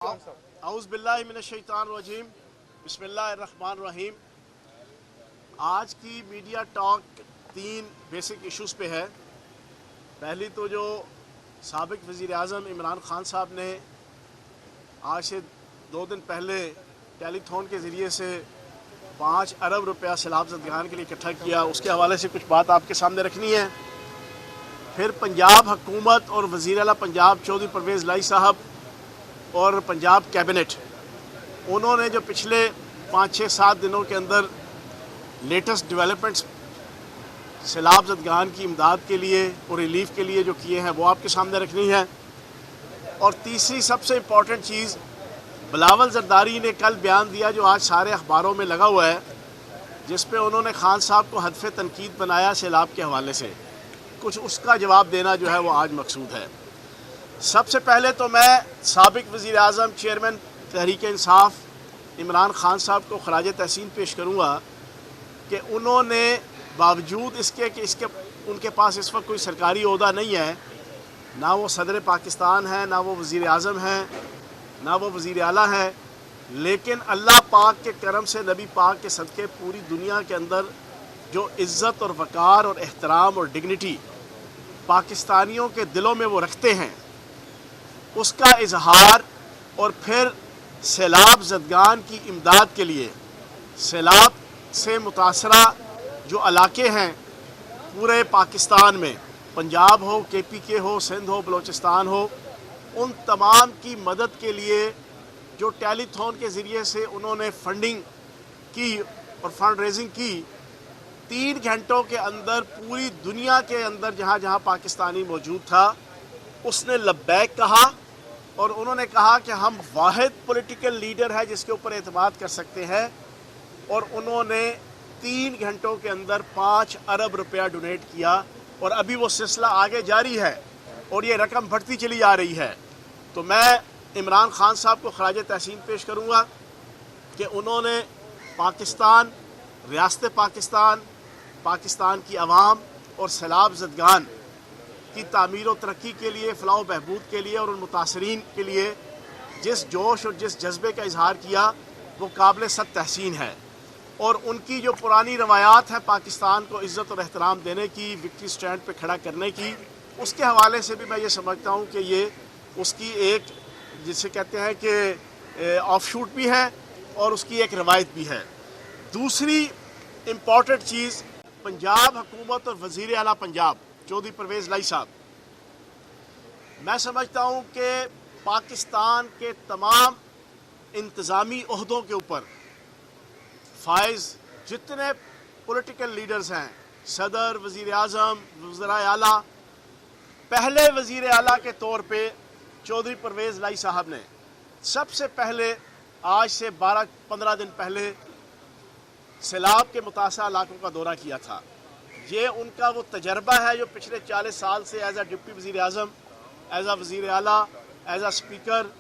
औज़ुबिल्लाहि मिनश्शैतानिर्रजीम बिस्मिल्लाहिर्रहमानिर्रहीम। आज की मीडिया टॉक 3 बेसिक इश्यूज़ पे है। पहली तो जो साबिक़ वज़ीर आज़म इमरान ख़ान साहब ने आज से 2 दिन पहले टेलीथॉन के ज़रिए से 5 अरब रुपया सैलाब ज़दगान के लिए इकट्ठा किया, उसके हवाले से कुछ बात आपके सामने रखनी है। फिर पंजाब हुकूमत और वज़ीर आला पंजाब चौधरी परवेज़ लाई साहब और पंजाब कैबिनेट, उन्होंने जो पिछले 5-6-7 दिनों के अंदर लेटेस्ट डेवलपमेंट्स सैलाब ज़दगान की इमदाद के लिए और रिलीफ के लिए जो किए हैं वो आपके सामने रखनी है। और तीसरी सबसे इम्पॉर्टेंट चीज़, बिलावल ज़रदारी ने कल बयान दिया जो आज सारे अखबारों में लगा हुआ है, जिस पे उन्होंने खान साहब को हदफ़ तनकीद बनाया सैलाब के हवाले से। कुछ उसका जवाब देना जो है वो आज मकसूद है। सबसे पहले तो मैं साबिक़ वज़ीर आज़म चेयरमैन तहरीक इंसाफ इमरान ख़ान साहब को ख़राज तहसीन पेश करूँगा कि उन्होंने बावजूद इसके कि उनके पास इस वक्त कोई सरकारी ओहदा नहीं है, ना वो सदर पाकिस्तान है, ना वो वज़ीर आज़म हैं, ना वो वज़ीर आला है, लेकिन अल्लाह पाक के करम से, नबी पाक के सदक़े पूरी दुनिया के अंदर जो इज़्ज़त और वक़ार और एहतराम और डिग्निटी पाकिस्तानियों के दिलों में वो रखते हैं, उसका इजहार और फिर सैलाब ज़दगान की इमदाद के लिए सैलाब से मुतासरा जो इलाके हैं पूरे पाकिस्तान में, पंजाब हो, KPK हो, सिंध हो, बलोचिस्तान हो, उन तमाम की मदद के लिए जो टेलीथॉन के ज़रिए से उन्होंने फंडिंग की और फंड रेजिंग की, 3 घंटों के अंदर पूरी दुनिया के अंदर जहाँ जहाँ पाकिस्तानी मौजूद था उसने लब्बैक कहा और उन्होंने कहा कि हम वाहिद पॉलिटिकल लीडर है जिसके ऊपर एतमाद कर सकते हैं। और उन्होंने 3 घंटों के अंदर 5 अरब रुपया डोनेट किया और अभी वो सिलसिला आगे जारी है और ये रकम बढ़ती चली आ रही है। तो मैं इमरान ख़ान साहब को ख़राज तहसीन पेश करूँगा कि उन्होंने पाकिस्तान, रियासत पाकिस्तान, पाकिस्तान की आवाम और सैलाब ज़दगान की तामीर और तरक्की के लिए, फ़लाह बहबूद के लिए और उन मुतासरीन के लिए जिस जोश और जिस जज्बे का इजहार किया वो काबिल सद तहसीन है। और उनकी जो पुरानी रवायात है पाकिस्तान को इज़्ज़त और एहतराम देने की, विक्ट्री स्टैंड पे खड़ा करने की, उसके हवाले से भी मैं ये समझता हूँ कि ये उसकी एक, जिसे कहते हैं कि ऑफशूट भी है और उसकी एक रवायत भी है। दूसरी इम्पॉर्टेंट चीज़, पंजाब हुकूमत और वज़ीर आला पंजाब चौधरी परवेज़ लाई साहब, मैं समझता हूँ कि पाकिस्तान के तमाम इंतज़ामी ओहदों के ऊपर फाइज जितने पॉलिटिकल लीडर्स हैं, सदर, वज़ीर आज़म, वज़ीर आला, पहले वज़ीर आला के तौर पे चौधरी परवेज़ लाई साहब ने सबसे पहले आज से 12-15 दिन पहले सैलाब के मुतासरा इलाकों का दौरा किया था। ये उनका वो तजर्बा है जो पिछले 40 साल से एज आ डिप्टी वज़ीर आज़म, एज आ वज़ीर आला, एज आ स्पीकर,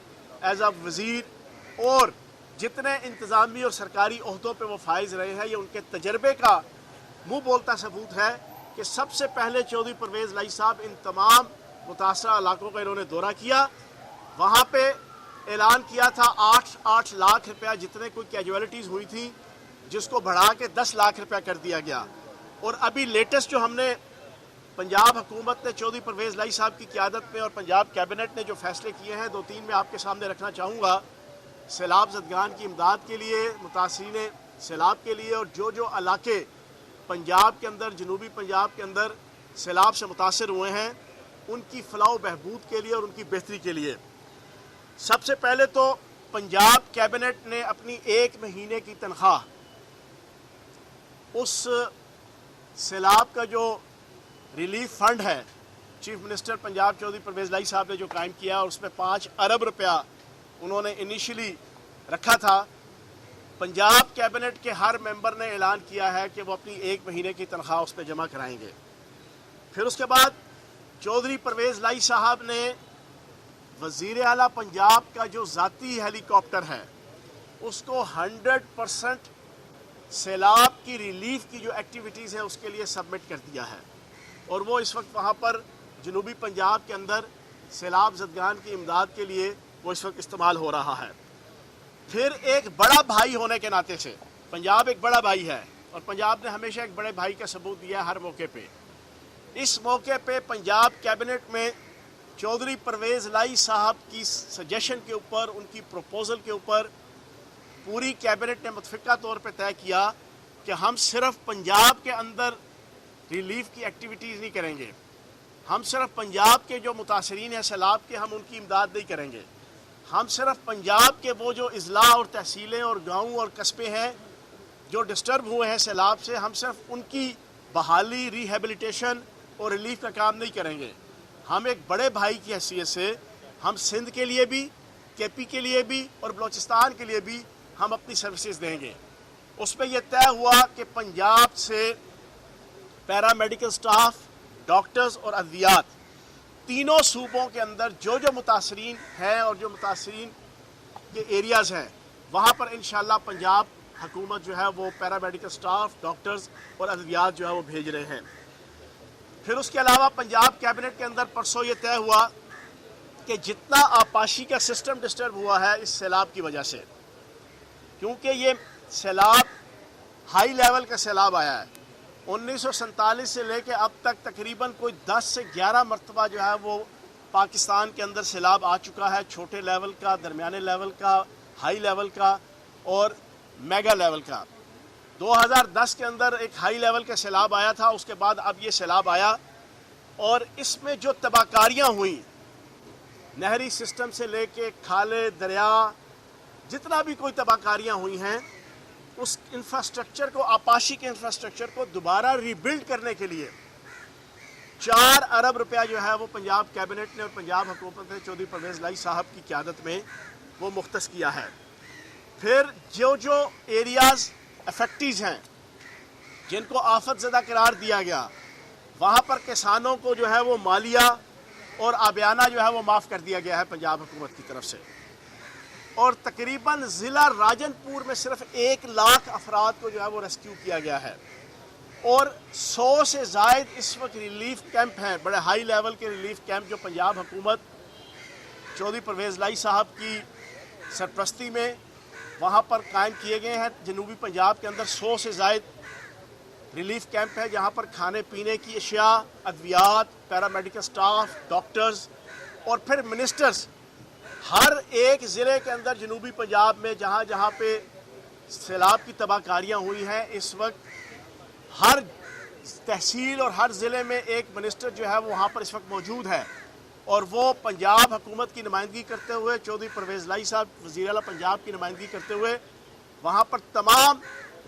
एज आ वज़ीर और जितने इंतज़ामी और सरकारी ओहदों पे वो फाइज रहे हैं, ये उनके तजर्बे का मुँह बोलता सबूत है कि सबसे पहले चौधरी परवेज़ लाई साहब इन तमाम मुतासरा इलाकों का इन्होंने दौरा किया। वहाँ पे ऐलान किया था 8 लाख रुपया जितने कोई कैजुअलिटीज़ हुई थी, जिसको बढ़ा के 10 लाख रुपया कर दिया गया। और अभी लेटेस्ट जो हमने पंजाब हुकूमत ने चौधरी परवेज़ लाई साहब की क़यादत में और पंजाब कैबिनेट ने जो फ़ैसले किए हैं, 2-3 मैं आपके सामने रखना चाहूँगा। सैलाब ज़दगान की इमदाद के लिए, मुतासरीन सैलाब के लिए, और जो जो इलाके पंजाब के अंदर, जनूबी पंजाब के अंदर सैलाब से मुतासर हुए हैं, उनकी फ़लाह बहबूद के लिए और उनकी बेहतरी के लिए। सबसे पहले तो पंजाब कैबिनेट ने अपनी 1 महीने की तनख्वाह उस सैलाब का जो रिलीफ फ़ंड है, चीफ मिनिस्टर पंजाब चौधरी परवेज़ लाई साहब ने जो कायम किया और उसमें 5 अरब रुपया उन्होंने इनिशियली रखा था। पंजाब कैबिनेट के हर मेंबर ने ऐलान किया है कि वो अपनी 1 महीने की तनख्वाह उस पर जमा कराएंगे। फिर उसके बाद चौधरी परवेज़ लाई साहब ने वज़ीर आला पंजाब का जो ज़ाती हेलीकॉप्टर है उसको 100% सैलाब की रिलीफ की जो एक्टिविटीज़ है उसके लिए सबमिट कर दिया है और वो इस वक्त वहाँ पर जनूबी पंजाब के अंदर सैलाब ज़दगान की इमदाद के लिए وہ اس وقت استعمال ہو رہا ہے۔ پھر ایک بڑا بھائی ہونے کے ناطے سے پنجاب ایک بڑا بھائی ہے، اور پنجاب نے ہمیشہ ایک بڑے بھائی کا ثبوت دیا ہے ہر موقع پہ۔ اس موقع پہ پنجاب کیبنٹ میں چودھری پرویز لائی صاحب کی سجیشن کے اوپر، ان کی پروپوزل کے اوپر پوری کیبنٹ نے متفقہ طور پہ طے کیا کہ ہم صرف پنجاب کے اندر ریلیف کی ایکٹیویٹیز نہیں کریں گے، ہم صرف پنجاب کے جو متاثرین ہیں سیلاب کے ہم ان کی امداد نہیں کریں گے، ہم صرف پنجاب کے وہ جو اضلاع اور تحصیلیں اور گاؤں اور قصبے ہیں جو ڈسٹرب ہوئے ہیں سیلاب سے، ہم صرف ان کی بحالی، ریہیبلیٹیشن اور ریلیف کا کام نہیں کریں گے۔ ہم ایک بڑے بھائی کی حیثیت سے ہم سندھ کے لیے بھی، کے پی کے لیے بھی اور بلوچستان کے لیے بھی ہم اپنی سروسز دیں گے۔ اس میں یہ طے ہوا کہ پنجاب سے پیرا میڈیکل سٹاف، ڈاکٹرز اور ادویات تینوں صوبوں کے اندر جو متاثرین ہیں اور جو متاثرین کے ایریاز ہیں وہاں پر انشاءاللہ پنجاب حکومت جو ہے وہ پیرا میڈیکل سٹاف، ڈاکٹرز اور ادویات جو ہے وہ بھیج رہے ہیں۔ پھر اس کے علاوہ پنجاب کیبنٹ کے اندر پرسوں یہ طے ہوا کہ جتنا آبپاشی کا سسٹم ڈسٹرب ہوا ہے اس سیلاب کی وجہ سے، کیونکہ یہ سیلاب ہائی لیول کا سیلاب آیا ہے، 1947 سے لے کے اب تک تقریباً کوئی 10 سے 11 مرتبہ جو ہے وہ پاکستان کے اندر سیلاب آ چکا ہے، چھوٹے لیول کا، درمیانے لیول کا، ہائی لیول کا اور میگا لیول کا۔ 2010 کے اندر ایک ہائی لیول کا سیلاب آیا تھا، اس کے بعد اب یہ سیلاب آیا، اور اس میں جو تباہ کاریاں ہوئیں نہری سسٹم سے لے کے کھالے، دریا، جتنا بھی کوئی تباہ کاریاں ہوئی ہیں، اس انفراسٹرکچر کو، آبپاشی کے انفراسٹرکچر کو دوبارہ ری بلڈ کرنے کے لیے 4 ارب روپیہ جو ہے وہ پنجاب کیبنٹ نے اور پنجاب حکومت نے چودھری پرویز لائی صاحب کی قیادت میں وہ مختص کیا ہے۔ پھر جو ایریاز افیکٹیز ہیں جن کو آفت زدہ قرار دیا گیا، وہاں پر کسانوں کو جو ہے وہ مالیہ اور آبیانہ جو ہے وہ معاف کر دیا گیا ہے پنجاب حکومت کی طرف سے، اور تقریباً ضلع راجن پور میں صرف 1 لاکھ افراد کو جو ہے وہ ریسکیو کیا گیا ہے، اور 100 سے زائد اس وقت ریلیف کیمپ ہیں، بڑے ہائی لیول کے ریلیف کیمپ جو پنجاب حکومت چودھری پرویز لائی صاحب کی سرپرستی میں وہاں پر قائم کیے گئے ہیں۔ جنوبی پنجاب کے اندر 100 سے زائد ریلیف کیمپ ہے جہاں پر کھانے پینے کی اشیاء، ادویات، پیرا میڈیکل سٹاف، ڈاکٹرز اور پھر منسٹرز ہر ایک ضلع کے اندر جنوبی پنجاب میں جہاں جہاں پہ سیلاب کی تباہ کاریاں ہوئی ہیں، اس وقت ہر تحصیل اور ہر ضلع میں ایک منسٹر جو ہے وہ وہاں پر اس وقت موجود ہے، اور وہ پنجاب حکومت کی نمائندگی کرتے ہوئے، چودھری پرویز لائی صاحب وزیر اعلیٰ پنجاب کی نمائندگی کرتے ہوئے وہاں پر تمام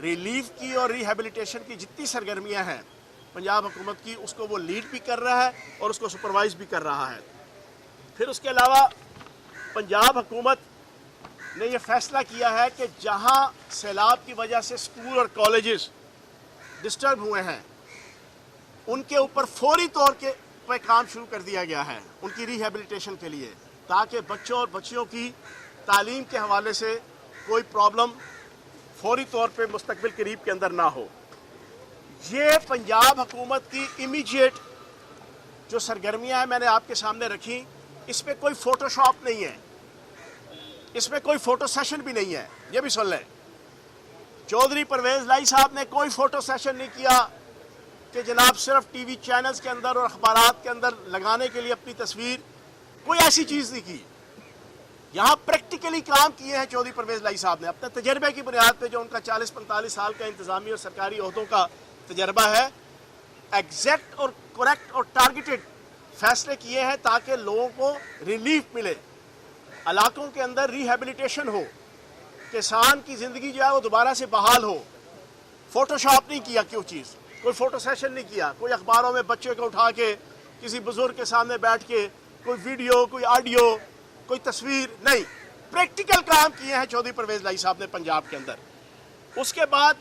ریلیف کی اور ریہیبلیٹیشن کی جتنی سرگرمیاں ہیں پنجاب حکومت کی، اس کو وہ لیڈ بھی کر رہا ہے اور اس کو سپروائز بھی کر رہا ہے۔ پھر اس کے علاوہ پنجاب حکومت نے یہ فیصلہ کیا ہے کہ جہاں سیلاب کی وجہ سے اسکول اور کالجز ڈسٹرب ہوئے ہیں ان کے اوپر فوری طور پہ کام شروع کر دیا گیا ہے ان کی ریہیبلیٹیشن کے لیے، تاکہ بچوں اور بچیوں کی تعلیم کے حوالے سے کوئی پرابلم فوری طور پہ مستقبل قریب کے اندر نہ ہو۔ یہ پنجاب حکومت کی امیجیٹ جو سرگرمیاں ہیں میں نے آپ کے سامنے رکھی، اس میں کوئی فوٹو شاپ نہیں ہے، اس میں کوئی فوٹو سیشن بھی نہیں ہے، یہ بھی سن لیں۔ چودھری پرویز لائی صاحب نے کوئی فوٹو سیشن نہیں کیا کہ جناب صرف ٹی وی چینلز کے اندر اور اخبارات کے اندر لگانے کے لیے اپنی تصویر، کوئی ایسی چیز نہیں کی۔ یہاں پریکٹیکلی کام کیے ہیں چودھری پرویز لائی صاحب نے اپنے تجربے کی بنیاد پہ، جو ان کا 40-45 سال کا انتظامی اور سرکاری عہدوں کا تجربہ ہے، ایگزیکٹ اور کریکٹ اور ٹارگیٹڈ فیصلے کیے ہیں تاکہ لوگوں کو ریلیف ملے، علاقوں کے اندر ریہیبلیٹیشن ہو، کسان کی زندگی جو ہے وہ دوبارہ سے بحال ہو۔ فوٹو شاپ نہیں کیا، کیوں چیز، کوئی فوٹو سیشن نہیں کیا، کوئی اخباروں میں بچے کو اٹھا کے کسی بزرگ کے سامنے بیٹھ کے کوئی ویڈیو، کوئی آڈیو، کوئی تصویر نہیں، پریکٹیکل کام کیے ہیں چودھری پرویز لائی صاحب نے پنجاب کے اندر۔ اس کے بعد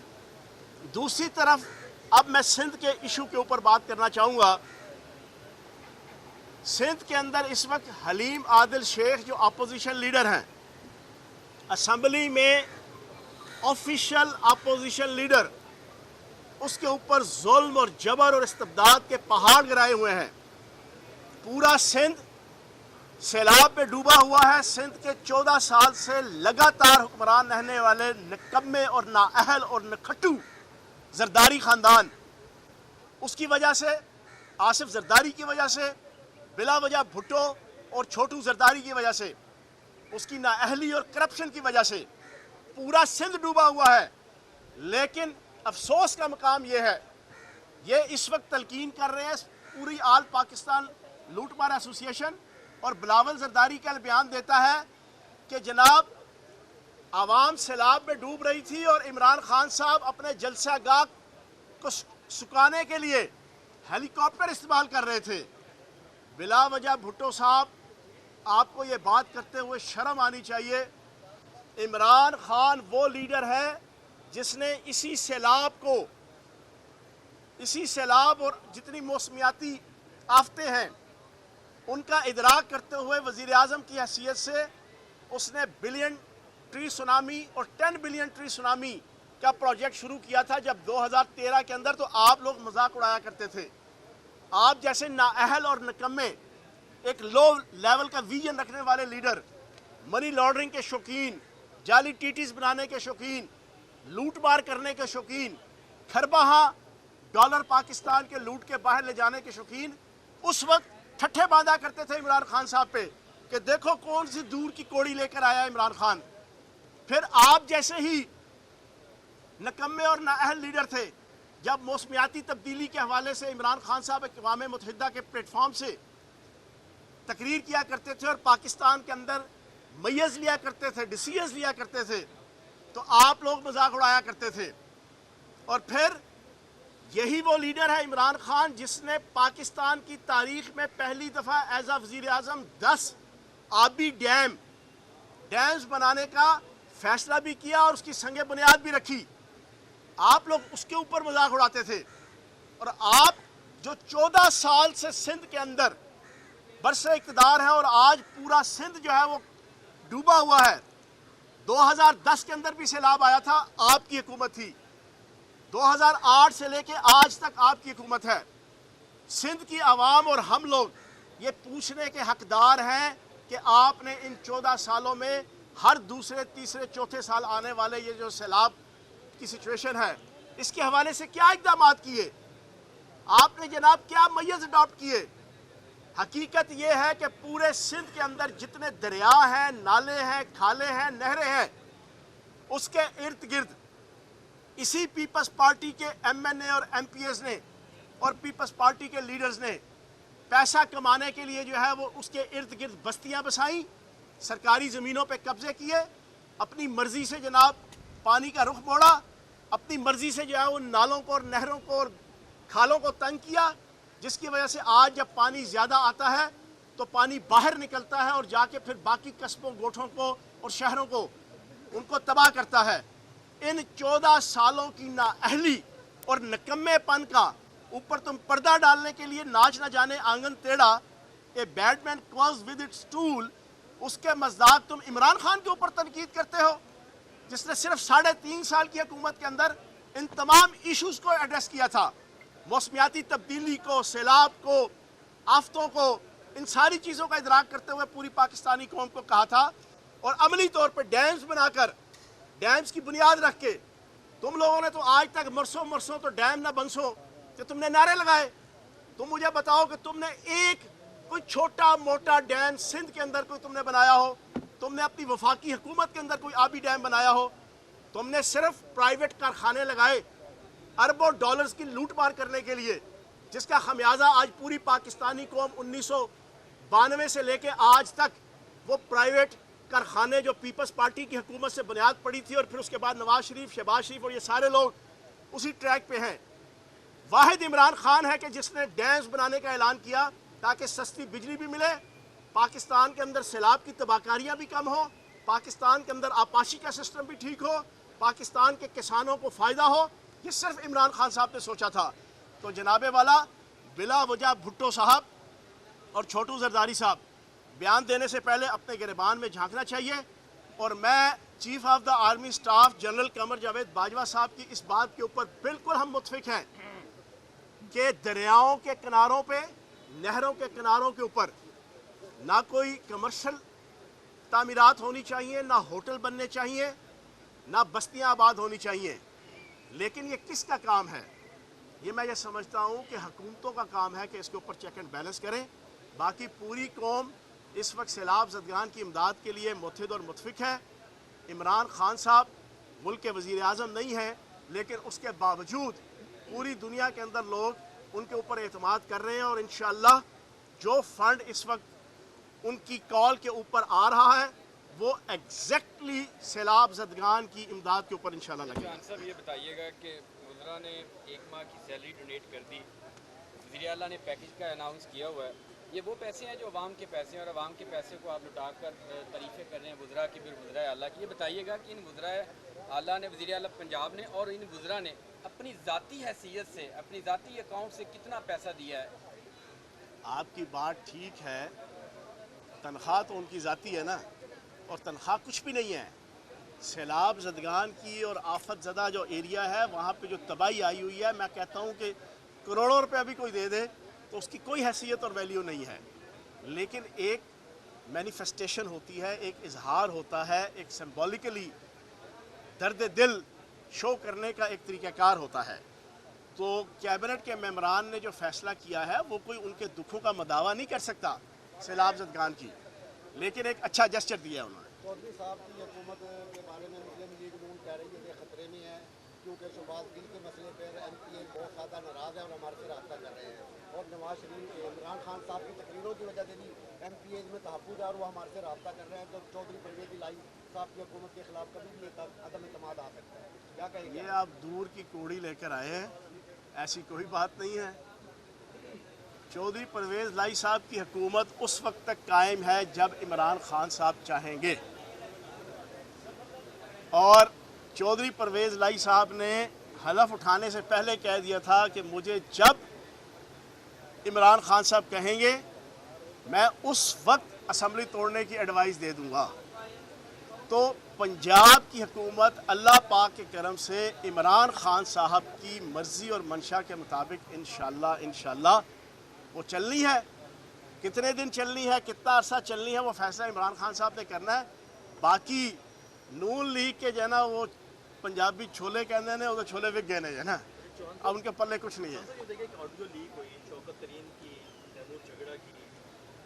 دوسری طرف اب میں سندھ کے ایشو کے اوپر بات کرنا چاہوں گا۔ سندھ کے اندر اس وقت حلیم عادل شیخ جو اپوزیشن لیڈر ہیں، اسمبلی میں آفیشل اپوزیشن لیڈر، اس کے اوپر ظلم اور جبر اور استبداد کے پہاڑ گرائے ہوئے ہیں۔ پورا سندھ سیلاب میں ڈوبا ہوا ہے سندھ کے 14 سال سے لگاتار حکمران رہنے والے نکمے اور نااہل اور نکھٹو زرداری خاندان. اس کی وجہ سے، آصف زرداری کی وجہ سے، بلا وجہ بھٹو اور چھوٹو زرداری کی وجہ سے، اس کی نااہلی اور کرپشن کی وجہ سے پورا سندھ ڈوبا ہوا ہے. لیکن افسوس کا مقام یہ ہے، یہ اس وقت تلقین کر رہے ہیں پوری آل پاکستان لوٹ مار ایسوسی ایشن، اور بلاول زرداری کا بیان دیتا ہے کہ جناب عوام سیلاب میں ڈوب رہی تھی اور عمران خان صاحب اپنے جلسہ گاہ کو سکانے کے لیے ہیلی کاپٹر استعمال کر رہے تھے. بلا وجہ بھٹو صاحب، آپ کو یہ بات کرتے ہوئے شرم آنی چاہیے. عمران خان وہ لیڈر ہے جس نے اسی سیلاب اور جتنی موسمیاتی آفتیں ہیں ان کا ادراک کرتے ہوئے وزیر اعظم کی حیثیت سے اس نے بلین ٹری سونامی اور 10 بلین ٹری سونامی کا پروجیکٹ شروع کیا تھا جب 2013 کے اندر. تو آپ لوگ مذاق اڑایا کرتے تھے. آپ جیسے نااہل اور نکمے، ایک لو لیول کا ویژن رکھنے والے لیڈر، منی لانڈرنگ کے شوقین، جعلی ٹیٹیز بنانے کے شوقین، لوٹ مار کرنے کے شوقین، کھربہا ڈالر پاکستان کے لوٹ کے باہر لے جانے کے شوقین، اس وقت ٹھٹھے باندھا کرتے تھے عمران خان صاحب پہ کہ دیکھو کون سی دور کی کوڑی لے کر آیا عمران خان. پھر آپ جیسے ہی نکمے اور نااہل لیڈر تھے جب موسمیاتی تبدیلی کے حوالے سے عمران خان صاحب اقوام متحدہ کے پلیٹ فارم سے تقریر کیا کرتے تھے اور پاکستان کے اندر میز لیا کرتے تھے، ڈیسیژنز لیا کرتے تھے، تو آپ لوگ مذاق اڑایا کرتے تھے. اور پھر یہی وہ لیڈر ہے عمران خان جس نے پاکستان کی تاریخ میں پہلی دفعہ ایز وزیر اعظم 10 آبی ڈیمز بنانے کا فیصلہ بھی کیا اور اس کی سنگ بنیاد بھی رکھی. آپ لوگ اس کے اوپر مذاق اڑاتے تھے. اور آپ جو 14 سال سے سندھ کے اندر برسر اقتدار ہے اور آج پورا سندھ جو ہے وہ ڈوبا ہوا ہے. 2010 کے اندر بھی سیلاب آیا تھا، آپ کی حکومت تھی. 2008 سے لے کے آج تک آپ کی حکومت ہے. سندھ کی عوام اور ہم لوگ یہ پوچھنے کے حقدار ہیں کہ آپ نے ان 14 سالوں میں ہر دوسرے تیسرے چوتھے سال آنے والے یہ جو سیلاب کی سچویشن ہے اس کے حوالے سے کیا اقدامات کیے، آپ نے جناب کیا میز اڈاپٹ کیے. حقیقت یہ ہے کہ پورے سندھ کے اندر جتنے دریا ہیں، نالے ہیں، کھالے ہیں، نہریں ہیں، اس کے ارد گرد اسی پیپلز پارٹی کے ایم این اے اور ایم پی ایز نے اور پیپلز پارٹی کے لیڈرز نے پیسہ کمانے کے لیے جو ہے وہ اس کے ارد گرد بستیاں بسائیں، سرکاری زمینوں پہ قبضے کیے، اپنی مرضی سے جناب پانی کا رخ موڑا، اپنی مرضی سے جو ہے ان نالوں کو اور نہروں کو اور کھالوں کو تنگ کیا، جس کی وجہ سے آج جب پانی زیادہ آتا ہے تو پانی باہر نکلتا ہے اور جا کے پھر باقی قصبوں، گوٹھوں کو اور شہروں کو ان کو تباہ کرتا ہے. ان 14 سالوں کی نااہلی اور نکمے پن کا اوپر تم پردہ ڈالنے کے لیے ناچ نہ جانے آنگن ٹیڑھا، a bad man quarrels with its tool, اس کے مزداق تم عمران خان کے اوپر تنقید کرتے ہو جس نے صرف 3.5 سال کی حکومت کے اندر ان تمام ایشوز کو ایڈریس کیا تھا. موسمیاتی تبدیلی کو، سیلاب کو، آفتوں کو، ان ساری چیزوں کا ادراک کرتے ہوئے پوری پاکستانی قوم کو کہا تھا. اور عملی طور پر ڈیمز بنا کر، ڈیمز کی بنیاد رکھ کے تم لوگوں نے تو آج تک مرسوں تو ڈیم نہ بنسو کہ تم نے نعرے لگائے. تم مجھے بتاؤ کہ تم نے ایک کوئی چھوٹا موٹا ڈیم سندھ کے اندر کوئی تم نے بنایا ہو؟ تم نے اپنی وفاقی حکومت کے اندر کوئی آبی ڈیم بنایا ہو؟ تم نے صرف پرائیویٹ کارخانے لگائے اربوں ڈالرز کی لوٹ مار کرنے کے لیے، جس کا خمیازہ آج پوری پاکستانی قوم 1992 سے لے کے آج تک وہ پرائیویٹ کارخانے جو پیپلز پارٹی کی حکومت سے بنیاد پڑی تھی اور پھر اس کے بعد نواز شریف، شہباز شریف اور یہ سارے لوگ اسی ٹریک پہ ہیں. واحد عمران خان ہے کہ جس نے ڈیمز بنانے کا اعلان کیا تاکہ سستی بجلی بھی ملے، پاکستان کے اندر سیلاب کی تباہکاریاں بھی کم ہو، پاکستان کے اندر آبپاشی کا سسٹم بھی ٹھیک ہو، پاکستان کے کسانوں کو فائدہ ہو. یہ صرف عمران خان صاحب نے سوچا تھا. تو جناب والا بلا وجہ بھٹو صاحب اور چھوٹو زرداری صاحب بیان دینے سے پہلے اپنے گریبان میں جھانکنا چاہیے. اور میں chief of the army staff general Qamar Javed Bajwa صاحب کی اس بات کے اوپر بالکل ہم متفق ہیں کہ دریاؤں کے کناروں پہ، نہروں کے کناروں کے اوپر ना कोई कमर्शियल तामीरात होनी चाहिए, ना होटल बनने चाहिए, ना बस्तियां आबाद होनी चाहिए। लेकिन ये किसका काम है? ये मैं ये समझता हूँ कि हुकूमतों का काम है कि इसके ऊपर चेक एंड बैलेंस करें। बाकी पूरी कौम इस वक्त सैलाब ज़दगान की इमदाद के लिए मुत्तहिद और मुतफिक है। इमरान खान साहब मुल्क के वज़ीर आज़म नहीं हैं, लेकिन उसके बावजूद पूरी दुनिया के अंदर लोग उनके ऊपर एतमाद कर रहे हैं, और इंशाअल्लाह जो फ़ंड इस वक्त उनकी कॉल के ऊपर आ रहा है वो एग्जैक्टली सैलाब ज़दगान की इमदाद के ऊपर इंशाअल्लाह लगेगा। साहब ये बताइएगा कि वज़रा ने 1 माह की सैलरी डोनेट कर दी, वज़ीर आला ने पैकेज का अनाउंस किया हुआ है, ये वो पैसे हैं जो अवाम के पैसे हैं और अवाम के पैसे को आप लुटा कर तारीफ़ें कर रहे हैं वज़रा की, फिर वज़रा आला की। ये बताइएगा कि इन वज़रा आला ने, वज़ीर आला पंजाब ने और इन वज़रा ने अपनी ज़ाती हैसियत से, अपनी ज़ाती अकाउंट से कितना पैसा दिया है? आपकी बात ठीक है, तनख्वाह तो उनकी ज़ाती है ना, और तनख्वाह कुछ भी नहीं है। सैलाब ज़दगान की और आफत ज़दा जो एरिया है वहाँ पे जो तबाही आई हुई है, मैं कहता हूँ कि करोड़ों रुपया भी कोई दे दे तो उसकी कोई हैसियत और वैल्यू नहीं है। लेकिन एक मैनिफेस्टेशन होती है, एक इजहार होता है, एक सिंबॉलिकली दर्द दिल शो करने का एक तरीक़ाकार होता है। तो कैबिनेट के मेंबरान ने जो फ़ैसला किया है वो कोई उनके दुखों का मदावा नहीं कर सकता सैलाब ज़दगान की, लेकिन एक अच्छा जेस्चर दिया उन्होंने। चौधरी साहब की हुकूमत के बारे में मुस्लिम लीग नून कह रही है कि ख़तरे में है, क्योंकि शहबाज गिल के मसले पर MPA बहुत ज़्यादा नाराज़ है और हमारे से रब्ता कर रहे हैं, और नवाज शरीफ, इमरान खान साहब की तकरीरों की वजह से भी MPA में तहफ़्फ़ुज़ है और वो हमारे से रब्ता कर रहे हैं। तो चौधरी परवेज़ इलाही साहब की हुकूमत के ख़िलाफ़ कभी भी अदम एतमाद आ सकता है, क्या कहेंगे? ये आप दूर की कोड़ी लेकर आए हैं, ऐसी कोई बात नहीं है। चौधरी परवेज़ इलाही साहब की हुकूमत उस वक्त तक कायम है जब इमरान खान साहब चाहेंगे, और चौधरी परवेज़ इलाही साहब ने हलफ उठाने से पहले कह दिया था कि मुझे जब इमरान खान साहब कहेंगे मैं उस वक्त असम्बली तोड़ने की एडवाइस दे दूंगा। तो पंजाब की हुकूमत अल्लाह पाक के करम से इमरान खान साहब की मर्ज़ी और मंशा के मुताबिक इंशाअल्लाह वो चलनी है। कितने दिन चलनी है, कितना अरसा चलनी है, वो फैसला इमरान खान साहब ने करना है। बाकी नून लीग के जो है ना वो पंजाबी छोले कहते हैं, वो छोले विक गए है ना, अब उनके पल्ले कुछ नहीं है। ऑडियो लीक हुई शौकत तरीन की, तैमूर झगड़ा की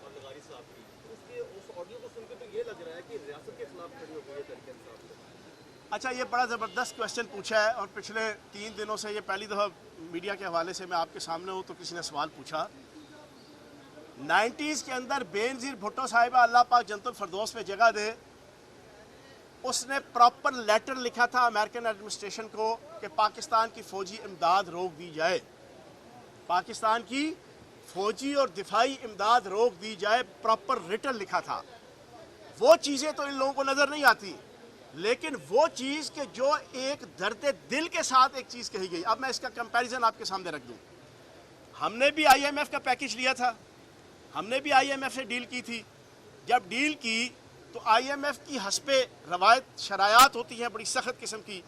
और लगारी साहब की, उसके उस ऑडियो को सुनकर तो ये लग रहा है कि रियासत के खिलाफ खड़ी हो गई है तहरीक इंसाफ से। अच्छा, ये बड़ा ज़बरदस्त क्वेश्चन पूछा है, और पिछले 3 दिनों से ये पहली दफ़ा मीडिया के हवाले से मैं आपके सामने हूँ तो किसी ने सवाल पूछा। 90s के अंदर बेनज़ीर भुट्टो साहिबा, अल्लाह पाक जन्नतुल फिरदौस में जगह दे, उसने प्रॉपर लेटर लिखा था अमेरिकन एडमिनिस्ट्रेशन को कि पाकिस्तान की फ़ौजी इमदाद रोक दी जाए, पाकिस्तान की फ़ौजी और दिफाई इमदाद रोक दी जाए, प्रॉपर रिटन लिखा था। वो चीज़ें तो इन लोगों को नज़र नहीं आती, लेकिन वो चीज़ कि जो एक दर्द दिल के साथ एक चीज़ कही गई। अब मैं इसका कंपैरिजन आपके सामने रख दूँ। हमने भी IMF का पैकेज लिया था, हमने भी IMF से डील की थी। जब डील की तो IMF की हस्बे रवायत शरायात होती हैं बड़ी सख्त किस्म की,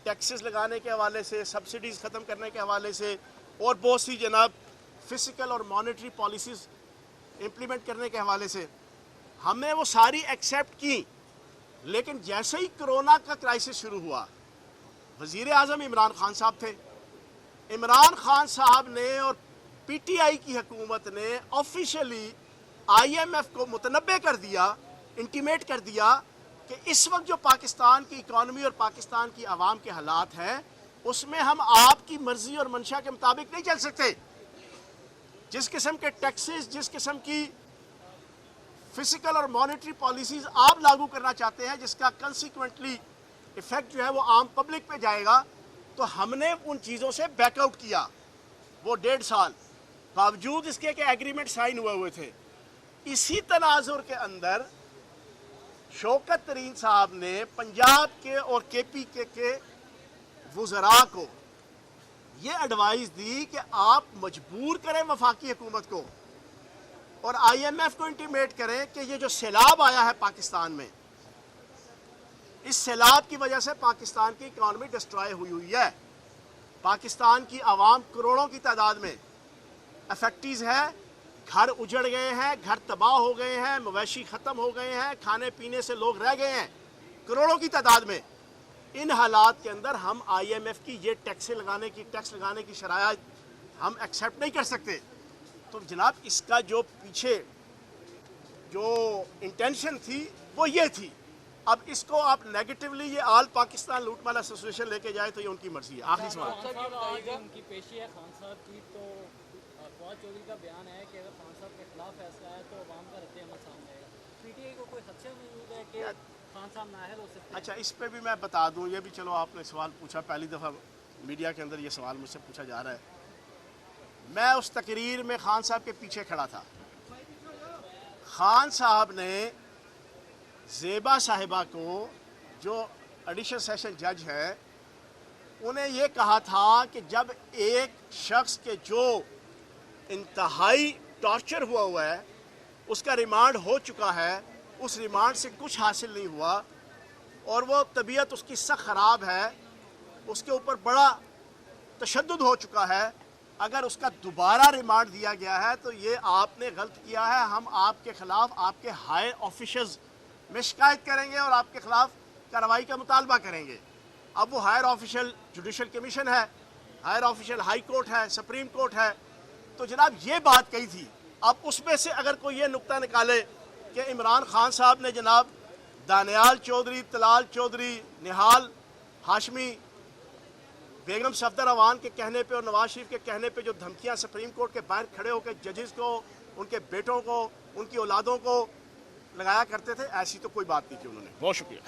टैक्सेस लगाने के हवाले से, सब्सिडीज़ ख़त्म करने के हवाले से, और बहुत सी जनाब फिजिकल और मॉनेटरी पॉलिसीज़ इम्प्लीमेंट करने के हवाले से। हमने वो सारी एक्सेप्ट की, लेकिन जैसे ही कोरोना का क्राइसिस शुरू हुआ, वज़ीर आज़म इमरान खान साहब थे। इमरान खान साहब ने और PTI की हुकूमत ने ऑफिशियली IMF को मुतनब्बे कर दिया, इंटीमेट कर दिया कि इस वक्त जो पाकिस्तान की इकॉनमी और पाकिस्तान की आवाम के हालात हैं उसमें हम आपकी मर्ज़ी और मंशा के मुताबिक नहीं चल सकते। जिस किस्म के टैक्सेस, जिस किस्म की फिजिकल और मॉनेटरी पॉलिसीज़ आप लागू करना चाहते हैं, जिसका कंसिक्वेंटली इफ़ेक्ट जो है वो आम पब्लिक पे जाएगा, तो हमने उन चीज़ों से बैकआउट किया। वो 1.5 साल बावजूद इसके कि एग्रीमेंट साइन हुए थे। इसी तनाजुर के अंदर शौकत तरीन साहब ने पंजाब के और KPK के वज़रा को ये एडवाइस दी कि आप मजबूर करें वफाकी हुकूमत को और IMF को इंटीमेट करें कि ये जो सैलाब आया है पाकिस्तान में, इस सैलाब की वजह से पाकिस्तान की इकॉनमी डिस्ट्रॉय हुई है। पाकिस्तान की आवाम करोड़ों की तादाद में अफेक्टीज है, घर उजड़ गए हैं, घर तबाह हो गए हैं, मवेशी ख़त्म हो गए हैं, खाने पीने से लोग रह गए हैं करोड़ों की तादाद में। इन हालात के अंदर हम IMF की ये टैक्स लगाने की शरायत हम एक्सेप्ट नहीं कर सकते। तो जनाब इसका जो पीछे जो इंटेंशन थी वो ये थी। अब इसको आप नेगेटिवली ये ऑल पाकिस्तान लूटमाल एसोसिएशन लेके जाए तो ये उनकी मर्जी है। आखिरी सवाल। आज उनकी पेशी है खान साहब की, तो फवाद चौधरी का बयान है कि अगर खान साहब के खिलाफ फैसला है तो अवाम का रद्द-ए-अमल सामने आएगा। PTI को कोई खदशा मौजूद है कि खान साहब नाअहल हो सकते हैं? अच्छा, इस पे भी मैं बता दूं, ये भी चलो आपने सवाल पूछा, पहली दफ़ा मीडिया के अंदर ये सवाल मुझसे पूछा जा रहा है। मैं उस तकरीर में खान साहब के पीछे खड़ा था। खान साहब ने ज़ेबा साहिबा को, जो एडिशनल सेशन जज है, उन्हें ये कहा था कि जब एक शख्स के जो इंतहाई टॉर्चर हुआ है, उसका रिमांड हो चुका है, उस रिमांड से कुछ हासिल नहीं हुआ और वो तबीयत उसकी सख्त ख़राब है, उसके ऊपर बड़ा तशद्दुद हो चुका है, अगर उसका दोबारा रिमांड दिया गया है तो ये आपने गलत किया है, हम आपके ख़िलाफ़ आपके हायर ऑफिशल्स में शिकायत करेंगे और आपके ख़िलाफ़ कार्रवाई का मुतालबा करेंगे। अब वो हायर ऑफिशियल जुडिशल कमीशन है, हायर ऑफिशियल हाई कोर्ट है, सुप्रीम कोर्ट है। तो जनाब ये बात कही थी। अब उसमें से अगर कोई ये नुक्ता निकाले कि इमरान खान साहब ने जनाब दानियाल चौधरी, तलाल चौधरी, निहाल हाशमी, बेगम सफदर अवान के कहने पे और नवाज शरीफ के कहने पे जो धमकियां सुप्रीम कोर्ट के बाहर खड़े होकर जजेस को, उनके बेटों को, उनकी औलादों को लगाया करते थे, ऐसी तो कोई बात नहीं की उन्होंने। बहुत शुक्रिया।